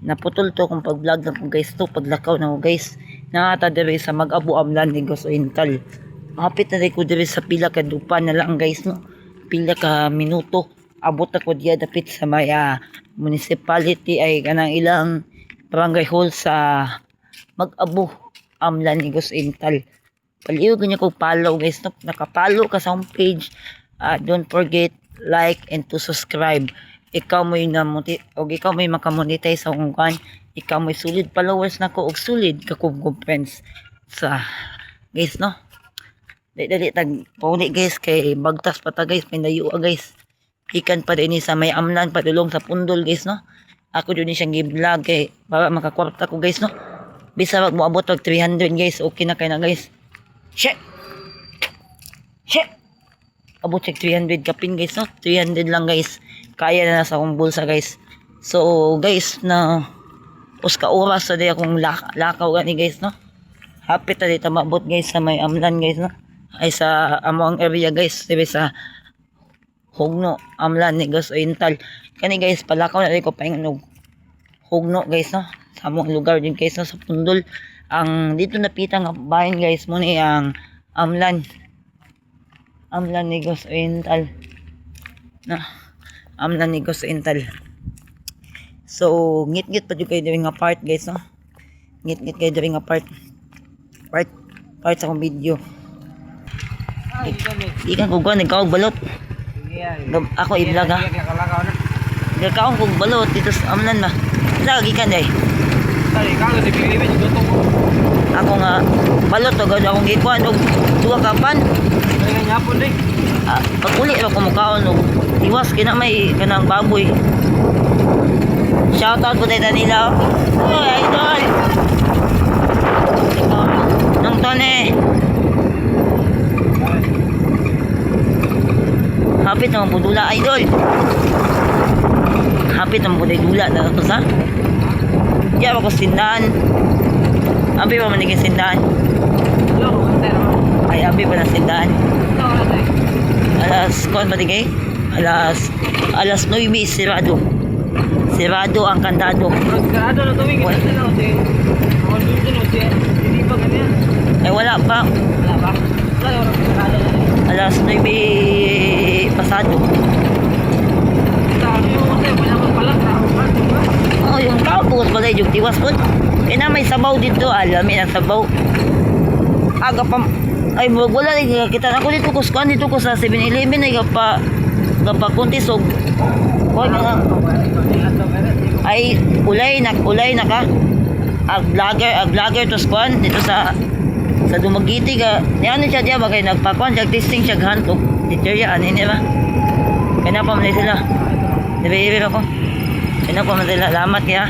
naputol to kung pag-vlog na ko guys to, paglakaw na ko guys. Nangata diri sa Mag-Abo Amlan Negros Oriental. Hapit na rin ko diri sa pila ka dupa na lang guys no. Pila ka minuto. Abot ako diya dapit sa may municipality ay kanang ilang barangay hall sa Mag-Abo Amlan Negros Oriental. Paliw ganyan ko follow guys no. Nakapollow ka sa homepage. Don't forget like and to subscribe. Ikaw mo'y ikaw mo'y makamonetize sa akong kan. Ikaw mo'y solid followers na ko og solid kakugong friends sa guys no. Dali tag pauli guys kay bagtas pa ta guys, may nayuwa guys. Ikan pa din sa may amlan padulong sa pundol guys no. Ako din siyang gi-vlog kay para makakwarta ko guys no. Bisa wag mo abot og 300 guys, okay na kay na guys. Shit. Abot siya 300 kapin guys no. 300 lang guys. Kaya na sa akong bulsa guys. So guys na uska oras sa di akong lakaw gani guys no. Hapit na dito mabot guys sa may amlan guys no. Ay sa among area guys. Diba sa Hugno Amlan Negros Oriental. Kani guys palakaw na rin ko paingan Hugno guys no. Sa among lugar din guys no sa pundol. Ang dito napita nga bahin guys mo ni ang Amlan Negros Oriental na Amlan Negros Oriental. So ngit-ngit pa jud kayo diri nga part guys no. Ngit-ngit kayo diri nga part sa akong video. Ikan ko gani kawag balot. Ako i-vlog ha. Gakaon kog balot dito sa Amlan ba. Sa gikan day. Ako nga balot to gud akong gikuan og duha ka pan. Pag-uli ra ko mukaon og iwas kina may kanang baboy. Shout out ko tay Danilo. Oh, idol. Nang tone. Hapit naman po dula idol. Hapit naman po dula na ito sa. Diyan ako sindahan. Abi pa maniging sindahan. Ay abi pa na sindahan. Alas kon matigay. Alas 9 sirado. Sirado ang kandado. Sirado na tuwing ito na uti. Ako dito hindi pa ganyan. Ay wala pa. Wala pa. Wala yung sirado na. Alas 9 pasado. Sabi mo kasi wala kang palang tao. Oh, yung tao bukas pala yung tiwas po. Eh na may sabaw dito, alamin ang sabaw. Aga pa ay wala kita ako dito ko scan dito ko sa 7-Eleven ay gapa kunti sog. Hoy nga. Ay ulay na ka. Ag vlogger to scan dito sa Dumagiti ka. Ni ano siya diya bagay nagpakuan siya testing siya hantok. Teacher ani ni ba? Kaya pa man sila. Dibe ako. Kaya pa man sila lamat ya.